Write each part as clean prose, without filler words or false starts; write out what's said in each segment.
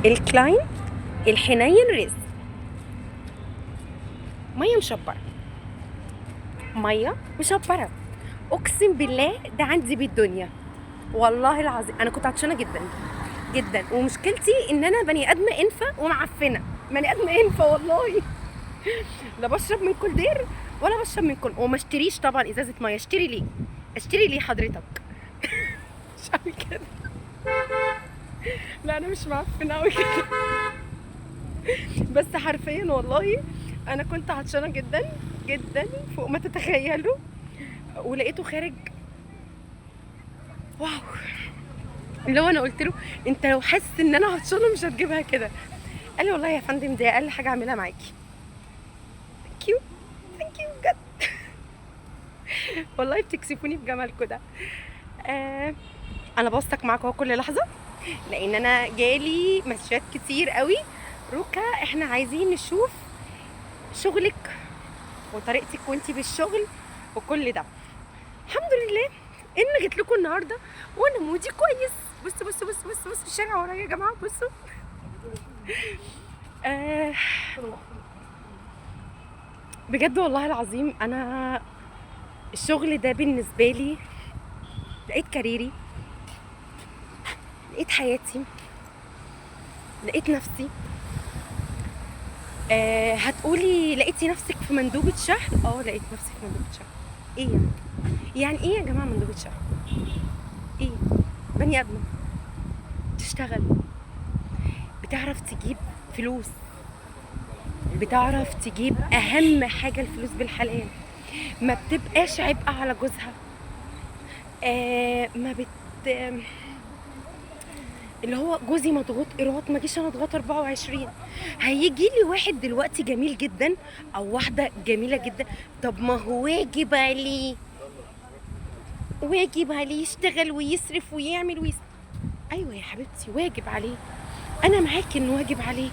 الكلاين الحنين رزق. ميه مشبره، ميه مشبره، اقسم بالله ده عندي بالدنيا. والله العظيم انا كنت عطشانه جدا جدا، ومشكلتي ان انا بني ادمه انفه ومعفنه، بني ادمه انفه والله. لا بشرب من كولدير ولا بشرب من كل، وما اشتريش طبعا ازازه ميه. اشتري ليه؟ اشتري ليه حضرتك؟ مش عامل كده. لا انا مش معفنه قوي كده، بس حرفيا والله انا كنت عطشانه جدا جدا فوق ما تتخيلوا، ولقيته خارج. واو. اللي هو انا قلت له انت لو حاسس ان انا عطشانه مش هتجيبها كده. قال لي والله يا فندم دي اقل حاجه اعملها معاكي. ثانك يو، ثانك يو بجد. والله بتكسفوني بجمالكوا ده. آه انا بوثق معاكم اهو كل لحظه، لان انا جالي مسجات كتير قوي. روكا احنا عايزين نشوف شغلك وطريقتك وانتي في الشغل وكل ده. الحمد لله ان جيت لكم النهارده وانا مودي كويس. بصوا الشارع ورايا يا جماعه، بصوا. آه بجد والله العظيم انا الشغل ده بالنسبه لي لقيت كاريري، لقيت حياتي، لقيت نفسي. هتقولي لقيتي نفسك في مندوبة شهر؟ لقيت نفسي في مندوبة شهر. ايه يعني؟ يعني ايه يا جماعة مندوبة شهر؟ ايه؟ بني ادمة تشتغل، بتعرف تجيب فلوس، بتعرف تجيب اهم حاجة الفلوس بالحلال، ما بتبقاش عبء على جوزها. ما بت اللي هو جوزي مضغوط ايراد، ما جيش انا اضغط 24. هيجي لي واحد دلوقتي جميل جدا او واحده جميله جدا، طب ما هو واجب عليه، واجب عليه يشتغل ويصرف ويعمل ويصرف. ايوه يا حبيبتي واجب عليه، انا معاكي انه واجب عليه،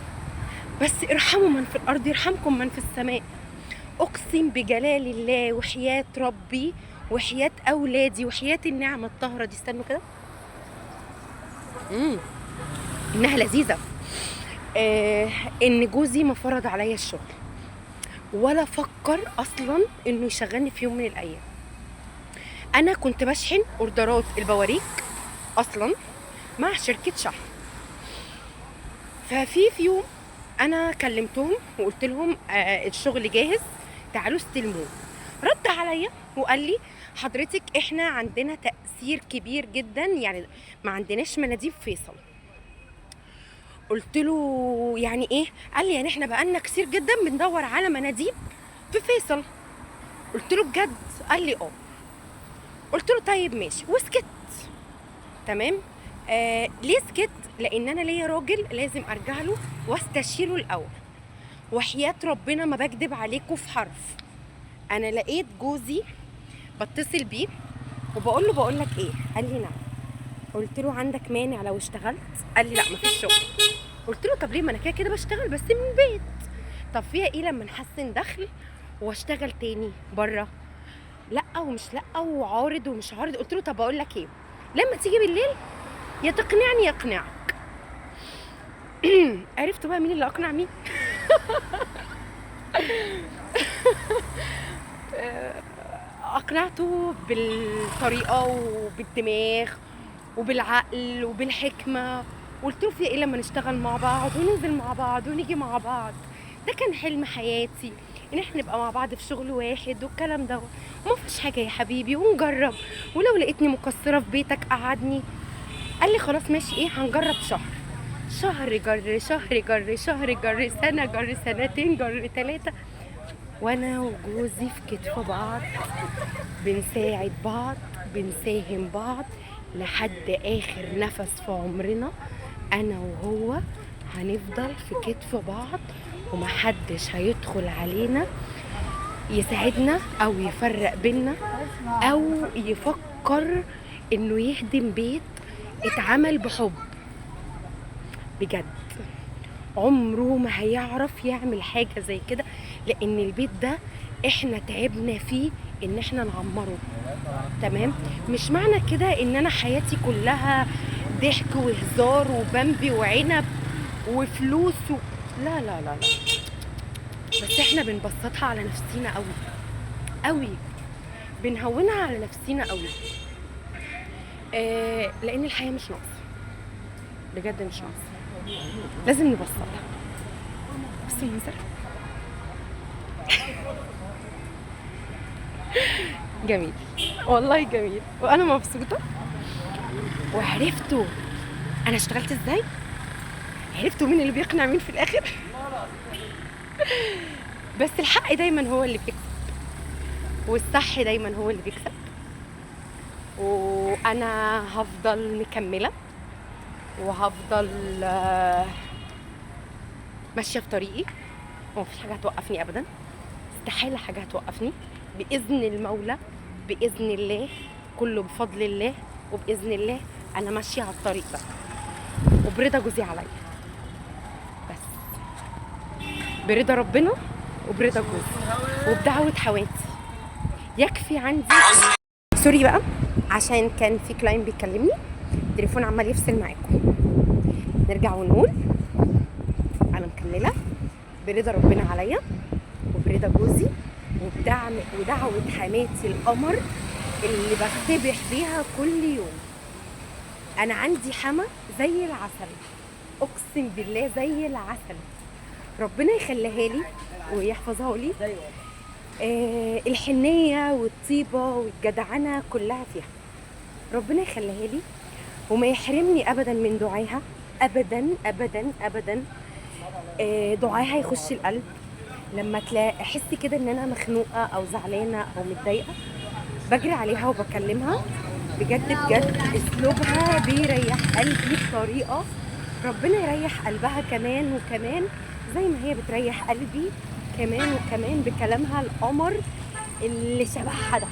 بس ارحموا من في الارض يرحمكم من في السماء. اقسم بجلال الله وحياه ربي وحياه اولادي وحياه النعمه الطاهره دي. استنوا كده. انها لذيذه. ان جوزي ما فرض عليا الشغل ولا فكر اصلا انه يشغلني في يوم من الايام. انا كنت بشحن اوردرات البواريك اصلا مع شركه شحن. في يوم انا كلمتهم وقلت لهم الشغل جاهز تعالوا استلموه. رد عليا وقال لي حضرتك احنا عندنا تأثير كبير جدا، يعني ما عندناش مناديب فيصل. قلت له يعني ايه؟ قال لي يعني احنا بقالنا كتير جدا بندور على مناديب في فيصل. قلت له بجد؟ قال لي اه. قلت له طيب ماشي وسكت. تمام. ليه سكت؟ لان انا ليا راجل لازم ارجع له واستشيره الاول، وحياة ربنا ما بكدب عليكم في حرف. انا لقيت جوزي بتصل بيه وبقول له بقول لك ايه؟ قال لي نعم. قلت له عندك مانع لو اشتغلت؟ قال لي لا مفيش شغل. قلت له طب ليه؟ ما انا كده كده بشتغل بس من البيت، طب فيها ايه لما نحسن دخل واشتغل تاني بره؟ لا ومش لا وعارض ومش عارض. قلت له طب اقول لك ايه، لما تيجي بالليل يا تقنعني يا اقنعك. عرفتوا بقى مين اللي اقنع مين؟ اقنعته بالطريقه وبالدماغ وبالعقل وبالحكمه. قلت له في ايه لما نشتغل مع بعض وننزل مع بعض ونيجي مع بعض؟ ده كان حلم حياتي ان احنا نبقى مع بعض في شغل واحد والكلام ده. وما فيش حاجه يا حبيبي ونجرب، ولو لقيتني مقصره في بيتك قعدني. قال لي خلاص ماشي ايه هنجرب شهر. شهر جر، شهر جر، شهر جر، سنه جر، سنتين جر، 3. وانا وجوزي في كتف بعض بنساعد بعض بنساهم بعض لحد اخر نفس في عمرنا. انا وهو هنفضل في كتف بعض ومحدش هيدخل علينا يساعدنا او يفرق بينا او يفكر انه يهدم بيت اتعمل بحب. بجد عمره ما هيعرف يعمل حاجة زي كده، لان البيت ده احنا تعبنا فيه ان احنا نعمره. تمام. مش معنى كده ان انا حياتي كلها ضحك وهزار وبمبي وعنب وفلوس لا لا لا لا، بس احنا بنبسطها على نفسينا قوي قوي، بنهونها على نفسينا قوي. لان الحياه مش ناقصه، بجد مش ناقصه، لازم نبسطها. بص المنظر جميل، والله جميل، وانا مبسوطه. وعرفتوا انا اشتغلت ازاي، عرفتوا مين اللي بيقنع مين في الاخر. بس الحق دايما هو اللي بيكسب، والصح دايما هو اللي بيكسب. وانا هفضل مكمله، وهفضل ماشيه في طريقي، ومفيش حاجه هتوقفني ابدا، استحاله حاجه هتوقفني باذن المولى، باذن الله، كله بفضل الله وباذن الله. انا ماشيه على الطريق ده وبرضا جوزي عليا، بس برضا ربنا وبرضا جوزي وبدعوه حواتي يكفي عندي. سوري بقى عشان كان في كلاين بيكلمني، التليفون عمال يفصل معاكم. نرجع ونقول انا مكمله برضا ربنا عليا وبرضا جوزي ودعوه حماتي القمر اللي بختبح بيها كل يوم. انا عندي حما زي العسل، اقسم بالله زي العسل، ربنا يخليها لي ويحفظها لي. الحنيه والطيبه والجدعنه كلها فيها، ربنا يخليها لي وما يحرمني ابدا من دعائها، ابدا ابدا ابدا. دعائها يخش القلب لما احس كده ان انا مخنوقه او زعلانه او متضايقه، بجري عليها وبكلمها. بجد بجد اسلوبها بيريح قلبي بطريقه، ربنا يريح قلبها كمان وكمان زي ما هي بتريح قلبي كمان وكمان بكلامها القمر اللي شبهها ده.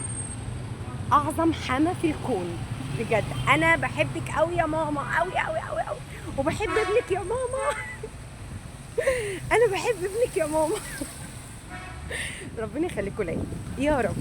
اعظم حما في الكون بجد. انا بحبك قوي يا ماما، قوي قوي قوي قوي، وبحب ابنك يا ماما. انا بحب ابنك يا ماما. ربنا يخليكوا ليا يا رب.